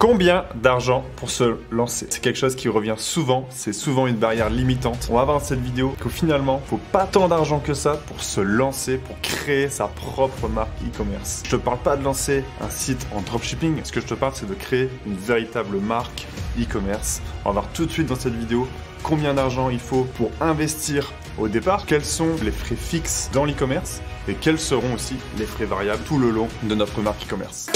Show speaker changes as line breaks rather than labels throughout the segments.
Combien d'argent pour se lancer? C'est quelque chose qui revient souvent, c'est souvent une barrière limitante. On va voir dans cette vidéo qu'au finalement, il ne faut pas tant d'argent que ça pour se lancer, pour créer sa propre marque e-commerce. Je te parle pas de lancer un site en dropshipping, ce que je te parle c'est de créer une véritable marque e-commerce. On va voir tout de suite dans cette vidéo combien d'argent il faut pour investir au départ, quels sont les frais fixes dans l'e-commerce et quels seront aussi les frais variables tout le long de notre marque e-commerce.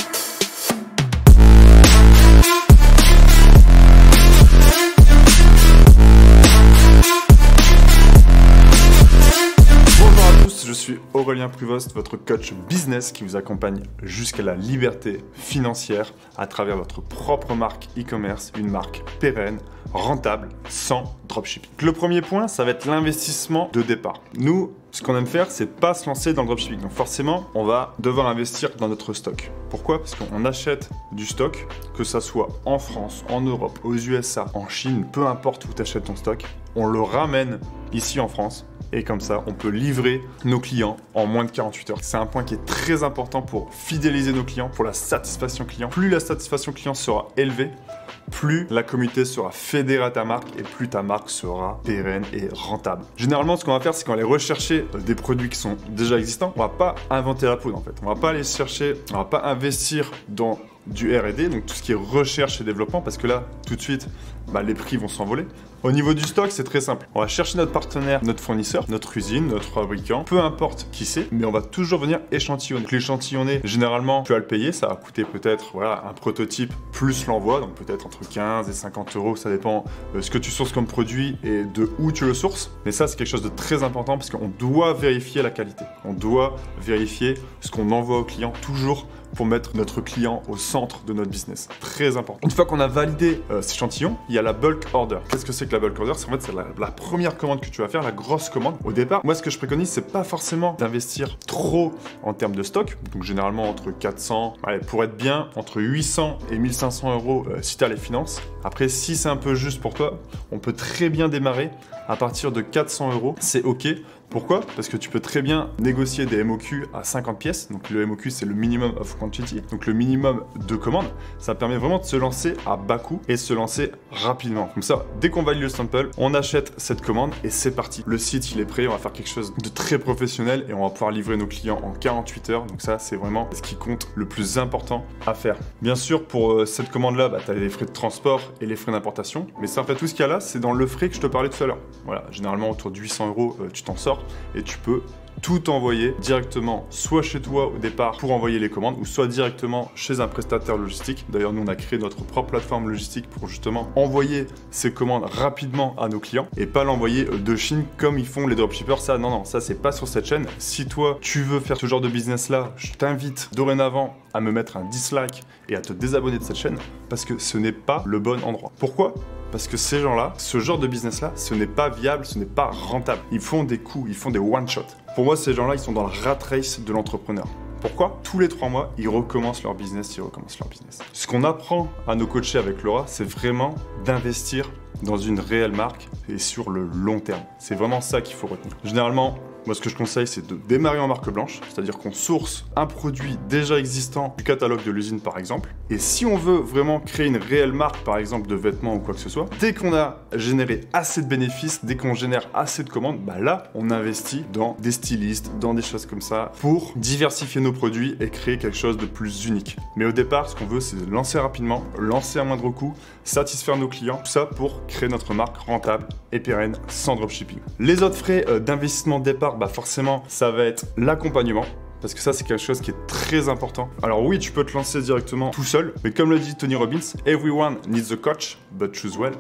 Je suis Aurélien Pruvost, votre coach business qui vous accompagne jusqu'à la liberté financière à travers votre propre marque e-commerce, une marque pérenne, rentable, sans dropshipping. Le premier point, ça va être l'investissement de départ. Nous, ce qu'on aime faire, c'est pas se lancer dans le dropshipping. Donc forcément, on va devoir investir dans notre stock. Pourquoi? Parce qu'on achète du stock, que ça soit en France, en Europe, aux USA, en Chine, peu importe où tu achètes ton stock, on le ramène ici en France. Et comme ça, on peut livrer nos clients en moins de 48 heures. C'est un point qui est très important pour fidéliser nos clients, pour la satisfaction client. Plus la satisfaction client sera élevée, plus la communauté sera fédérée à ta marque et plus ta marque sera pérenne et rentable. Généralement, ce qu'on va faire, c'est qu'on va aller rechercher des produits qui sont déjà existants. On va pas inventer la poudre en fait. On va pas aller chercher, on va pas investir dans du R&D, donc tout ce qui est recherche et développement, parce que là, tout de suite, les prix vont s'envoler. Au niveau du stock, c'est très simple. On va chercher notre partenaire, notre fournisseur, notre usine, notre fabricant, peu importe qui c'est, mais on va toujours venir échantillonner. Donc l'échantillonner, généralement, tu vas le payer, ça va coûter peut-être un prototype plus l'envoi, donc peut-être entre 15 et 50 euros, ça dépend de ce que tu sources comme produit et de où tu le sources. Mais ça, c'est quelque chose de très important parce qu'on doit vérifier la qualité. On doit vérifier ce qu'on envoie au client toujours pour mettre notre client au centre de notre business. Très important. Une fois qu'on a validé cet échantillon, il y a la bulk order. Qu'est-ce que c'est que la bulk order? C'est en fait c'est la première commande que tu vas faire, la grosse commande. Au départ, moi ce que je préconise, c'est pas forcément d'investir trop en termes de stock. Donc généralement entre 400, pour être bien, entre 800 et 1500 euros si tu as les finances. Après, si c'est un peu juste pour toi, on peut très bien démarrer à partir de 400 euros. C'est OK. Pourquoi? Parce que tu peux très bien négocier des MOQ à 50 pièces. Donc le MOQ, c'est le minimum of quantity, donc le minimum de commandes. Ça permet vraiment de se lancer à bas coût et se lancer rapidement. Comme ça, dès qu'on valide le sample, on achète cette commande et c'est parti. Le site, il est prêt. On va faire quelque chose de très professionnel et on va pouvoir livrer nos clients en 48 heures. Donc ça, c'est vraiment ce qui compte le plus important à faire. Bien sûr, pour cette commande-là, tu as les frais de transport et les frais d'importation. Mais ça, en fait, tout ce qu'il y a là, c'est dans le frais que je te parlais tout à l'heure. Voilà, généralement autour de 800 euros, tu t'en sors. Et tu peux tout envoyer directement soit chez toi au départ pour envoyer les commandes ou soit directement chez un prestataire logistique. D'ailleurs, nous, on a créé notre propre plateforme logistique pour justement envoyer ces commandes rapidement à nos clients et pas l'envoyer de Chine comme ils font les dropshippers. Ça, non, ça, c'est pas sur cette chaîne. Si toi, tu veux faire ce genre de business-là, je t'invite dorénavant à me mettre un dislike et à te désabonner de cette chaîne parce que ce n'est pas le bon endroit. Pourquoi ? Parce que ces gens-là, ce genre de business-là, ce n'est pas viable, ce n'est pas rentable. Ils font des coups, ils font des one-shots. Pour moi, ces gens-là, ils sont dans le rat race de l'entrepreneur. Pourquoi? Tous les 3 mois, ils recommencent leur business, Ce qu'on apprend à nos coachés avec Laura, c'est vraiment d'investir dans une réelle marque et sur le long terme. C'est vraiment ça qu'il faut retenir. Généralement, moi, ce que je conseille, c'est de démarrer en marque blanche, c'est-à-dire qu'on source un produit déjà existant du catalogue de l'usine, par exemple. Et si on veut vraiment créer une réelle marque, par exemple de vêtements ou quoi que ce soit, dès qu'on a généré assez de bénéfices, dès qu'on génère assez de commandes, là, on investit dans des stylistes, dans des choses comme ça, pour diversifier nos produits et créer quelque chose de plus unique. Mais au départ, ce qu'on veut, c'est lancer rapidement, lancer à moindre coût, satisfaire nos clients, tout ça pour créer notre marque rentable et pérenne sans dropshipping. Les autres frais d'investissement de départ, forcément, ça va être l'accompagnement. Parce que ça, c'est quelque chose qui est très important. Alors oui, tu peux te lancer directement tout seul. Mais comme le dit Tony Robbins, everyone needs a coach, but choose well.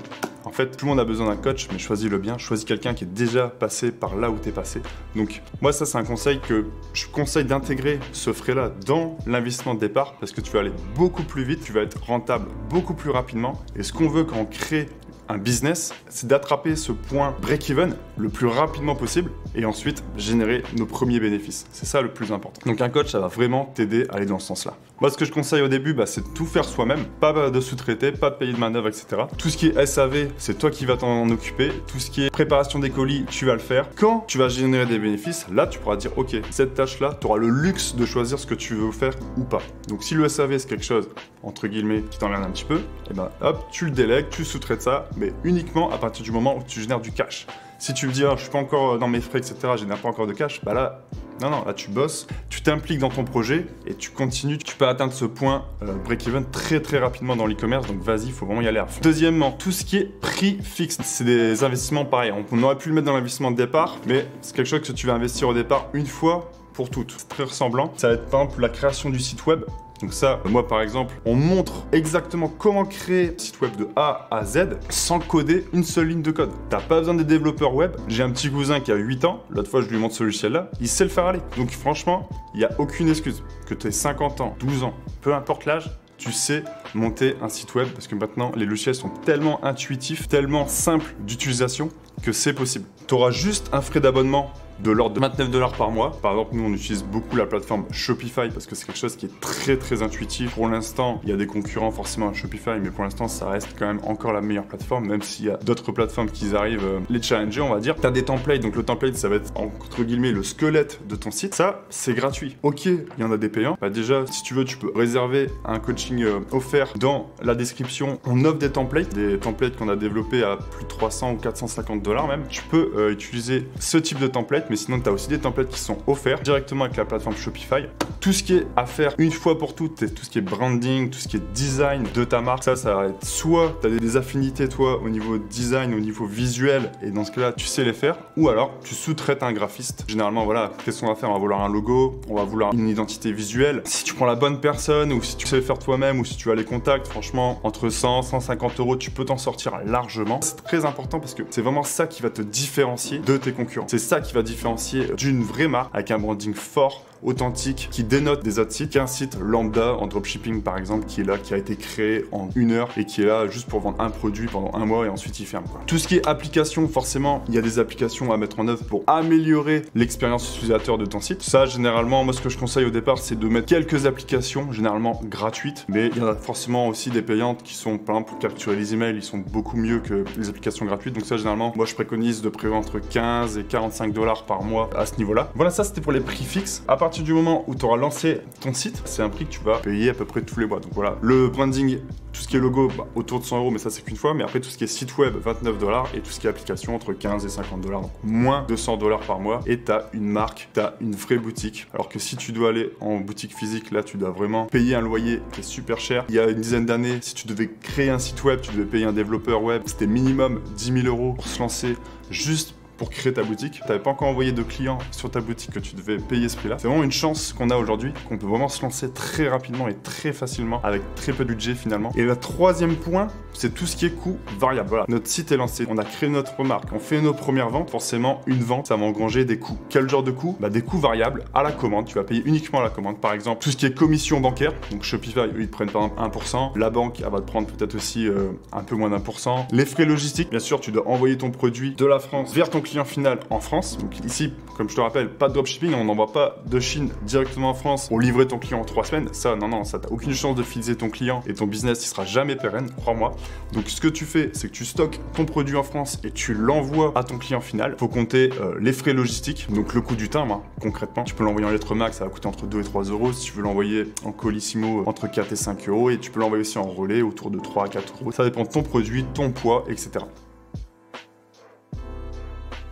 En fait, tout le monde a besoin d'un coach, mais choisis-le bien. Choisis quelqu'un qui est déjà passé par là où tu es passé. Donc, moi, ça, c'est un conseil que je conseille d'intégrer ce frais-là dans l'investissement de départ parce que tu vas aller beaucoup plus vite, tu vas être rentable beaucoup plus rapidement. Et ce qu'on veut quand on crée un business, c'est d'attraper ce point break-even le plus rapidement possible et ensuite générer nos premiers bénéfices. C'est ça le plus important. Donc un coach, ça va vraiment t'aider à aller dans ce sens-là. Moi, ce que je conseille au début, c'est de tout faire soi-même, pas de sous-traiter, pas de payer de main-d'œuvre, etc. Tout ce qui est SAV, c'est toi qui vas t'en occuper. Tout ce qui est préparation des colis, tu vas le faire. Quand tu vas générer des bénéfices, là, tu pourras dire, ok, cette tâche-là, tu auras le luxe de choisir ce que tu veux faire ou pas. Donc si le SAV, c'est quelque chose, entre guillemets, qui t'emmerde un petit peu, et ben hop, tu le délègues, tu sous-traites ça, mais uniquement à partir du moment où tu génères du cash. Si tu me dis, je suis pas encore dans mes frais, etc., je génère pas encore de cash, bah là, non, là tu bosses, tu t'impliques dans ton projet et tu continues. Tu peux atteindre ce point break-even très rapidement dans l'e-commerce, donc vas-y, il faut vraiment y aller à fond. Deuxièmement, tout ce qui est prix fixe, c'est des investissements pareils. On aurait pu le mettre dans l'investissement de départ, mais c'est quelque chose que tu vas investir au départ une fois pour toutes. C'est très ressemblant. Ça va être par exemple la création du site web. Donc ça, moi par exemple, on montre exactement comment créer un site web de A à Z sans coder une seule ligne de code. T'as pas besoin des développeurs web. J'ai un petit cousin qui a 8 ans, l'autre fois je lui montre ce logiciel-là, il sait le faire aller. Donc franchement, il n'y a aucune excuse. Que tu aies 50 ans, 12 ans, peu importe l'âge, tu sais monter un site web parce que maintenant les logiciels sont tellement intuitifs, tellement simples d'utilisation que c'est possible. Tu auras juste un frais d'abonnement de l'ordre de 29 $ par mois. Par exemple, nous, on utilise beaucoup la plateforme Shopify parce que c'est quelque chose qui est très intuitif. Pour l'instant, il y a des concurrents forcément à Shopify, mais pour l'instant, ça reste quand même encore la meilleure plateforme, même s'il y a d'autres plateformes qui arrivent les challenger, on va dire. Tu as des templates, donc le template, ça va être entre guillemets le squelette de ton site. Ça, c'est gratuit. Ok, il y en a des payants. Bah déjà, si tu veux, tu peux réserver un coaching offert dans la description. On offre des templates qu'on a développés à plus de 300 ou 450 $ même. Tu peux utiliser ce type de template, mais sinon tu as aussi des templates qui sont offerts directement avec la plateforme Shopify. Tout ce qui est à faire une fois pour toutes, tout ce qui est branding, tout ce qui est design de ta marque, ça va être soit tu as des affinités toi au niveau design, au niveau visuel, et dans ce cas-là tu sais les faire, ou alors tu sous-traites un graphiste. Généralement voilà, qu'est-ce qu'on va faire? On va vouloir un logo, on va vouloir une identité visuelle. Si tu prends la bonne personne, ou si tu sais le faire toi-même, ou si tu as les contacts, franchement entre 100 150 €, tu peux t'en sortir largement. C'est très important parce que c'est vraiment ça qui va te différencier de tes concurrents. C'est ça qui va différencier d'une vraie marque avec un branding fort, authentique, qui dénote des autres sites, qu'un site lambda en dropshipping par exemple, qui est là, qui a été créé en 1 heure et qui est là juste pour vendre un produit pendant 1 mois et ensuite il ferme quoi. Tout ce qui est application, forcément, il y a des applications à mettre en œuvre pour améliorer l'expérience utilisateur de ton site. Ça, généralement, moi ce que je conseille au départ, c'est de mettre quelques applications, généralement gratuites, mais il y en a forcément aussi des payantes qui sont, par exemple, pour capturer les emails, ils sont beaucoup mieux que les applications gratuites. Donc ça, généralement, moi je préconise de prévoir entre 15 et 45 $ par mois à ce niveau-là. Voilà, ça c'était pour les prix fixes. À partir du moment où tu auras lancé ton site, c'est un prix que tu vas payer à peu près tous les mois. Donc voilà, le branding, tout ce qui est logo, autour de 100 €, mais ça c'est qu'une fois. Mais après tout ce qui est site web, 29 $ et tout ce qui est application entre 15 et 50 $. Donc moins de 100 $ par mois et tu as une marque, tu as une vraie boutique. Alors que si tu dois aller en boutique physique, là tu dois vraiment payer un loyer qui est super cher. Il y a une dizaine d'années, si tu devais créer un site web, tu devais payer un développeur web, c'était minimum 10 000 € pour se lancer juste pour créer ta boutique. Tu n'avais pas encore envoyé de clients sur ta boutique que tu devais payer ce prix-là. C'est vraiment une chance qu'on a aujourd'hui, qu'on peut vraiment se lancer très rapidement et très facilement avec très peu de budget finalement. Et le troisième point, c'est tout ce qui est coût variable. Voilà, notre site est lancé, on a créé notre marque, on fait nos premières ventes. Forcément, une vente, ça va engranger des coûts. Quel genre de coûts? Des coûts variables à la commande. Tu vas payer uniquement à la commande. Par exemple, tout ce qui est commission bancaire. Donc Shopify, eux, ils te prennent par exemple 1%. La banque, elle va te prendre peut-être aussi un peu moins d'1%. Les frais logistiques, bien sûr, tu dois envoyer ton produit de la France vers ton client final en France. Donc ici, comme je te rappelle, pas de dropshipping, on n'envoie pas de Chine directement en France pour livrer ton client en 3 semaines. Ça, non, ça t'as aucune chance de fidéliser ton client et ton business, il sera jamais pérenne, crois-moi. Donc ce que tu fais, c'est que tu stockes ton produit en France et tu l'envoies à ton client final. Faut compter les frais logistiques, donc le coût du timbre, concrètement. Tu peux l'envoyer en lettre max, ça va coûter entre 2 et 3 €. Si tu veux l'envoyer en colissimo, entre 4 et 5 €. Et tu peux l'envoyer aussi en relais, autour de 3 à 4 €. Ça dépend de ton produit, ton poids, etc.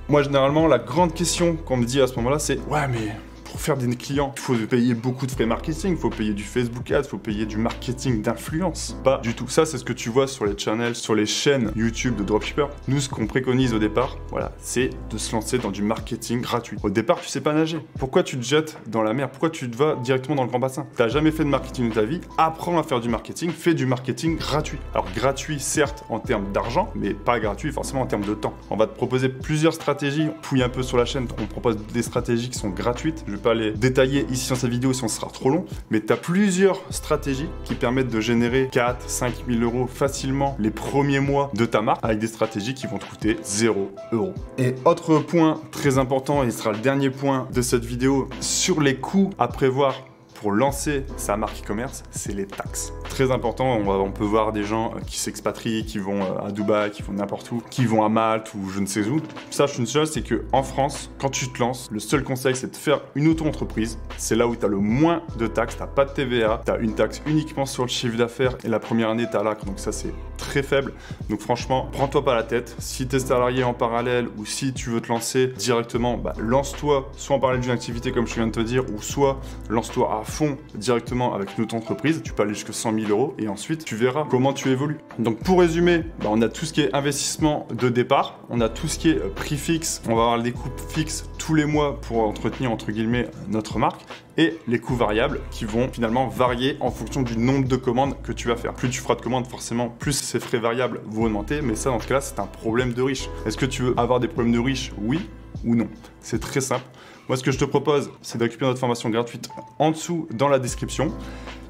Moi, généralement, la grande question qu'on me dit à ce moment-là, c'est « Ouais, mais pour faire des clients, il faut payer beaucoup de frais marketing, il faut payer du Facebook Ads, il faut payer du marketing d'influence. » Pas du tout. Ça, c'est ce que tu vois sur les channels, sur les chaînes YouTube de dropshippers. Nous, ce qu'on préconise au départ, voilà, c'est de se lancer dans du marketing gratuit. Au départ, tu sais pas nager. Pourquoi tu te jettes dans la mer? Pourquoi tu te vas directement dans le grand bassin? T'as jamais fait de marketing de ta vie? Apprends à faire du marketing, fais du marketing gratuit. Alors gratuit, certes, en termes d'argent, mais pas gratuit forcément en termes de temps. On va te proposer plusieurs stratégies. On fouille un peu sur la chaîne, on propose des stratégies qui sont gratuites. Je vais pas les détailler ici dans cette vidéo si on sera trop long, mais tu as plusieurs stratégies qui permettent de générer 4-5 000 euros facilement les premiers mois de ta marque avec des stratégies qui vont te coûter 0 euros. Et autre point très important, et ce sera le dernier point de cette vidéo, sur les coûts à prévoir pour lancer sa marque e-commerce, c'est les taxes. Très important, on peut voir des gens qui s'expatrient, qui vont à Dubaï, qui vont n'importe où, qui vont à Malte ou je ne sais où. Sache une chose, c'est qu'en France, quand tu te lances, le seul conseil, c'est de faire une auto-entreprise. C'est là où tu as le moins de taxes, tu n'as pas de TVA, tu as une taxe uniquement sur le chiffre d'affaires et la première année, tu as l'acre, donc ça c'est très faible. Donc franchement, prends-toi pas la tête. Si tu es salarié en parallèle ou si tu veux te lancer directement, lance-toi soit en parallèle d'une activité comme je viens de te dire, ou soit lance-toi à fond directement avec une auto-entreprise. Tu peux aller jusqu'à 100 000 euros et ensuite tu verras comment tu évolues. Donc pour résumer, on a tout ce qui est investissement de départ, on a tout ce qui est prix fixe, on va avoir des coûts fixes tous les mois pour entretenir entre guillemets notre marque, et les coûts variables qui vont finalement varier en fonction du nombre de commandes que tu vas faire. Plus tu feras de commandes, forcément, plus ces frais variables vont augmenter, mais ça dans ce cas-là, c'est un problème de riche. Est-ce que tu veux avoir des problèmes de riche? Oui ou non? C'est très simple. Moi, ce que je te propose, c'est de récupérer notre formation gratuite en dessous dans la description.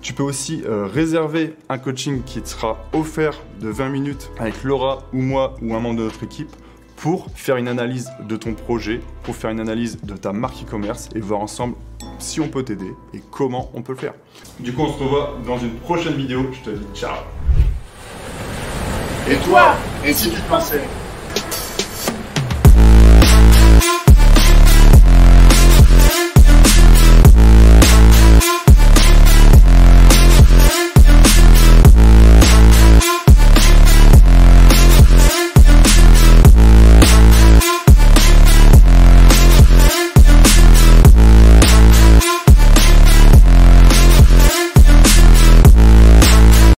Tu peux aussi réserver un coaching qui te sera offert de 20 minutes avec Laura ou moi ou un membre de notre équipe pour faire une analyse de ton projet, pour faire une analyse de ta marque e-commerce et voir ensemble si on peut t'aider et comment on peut le faire. Du coup, on se revoit dans une prochaine vidéo. Je te dis ciao.
Et toi, et si tu te pensais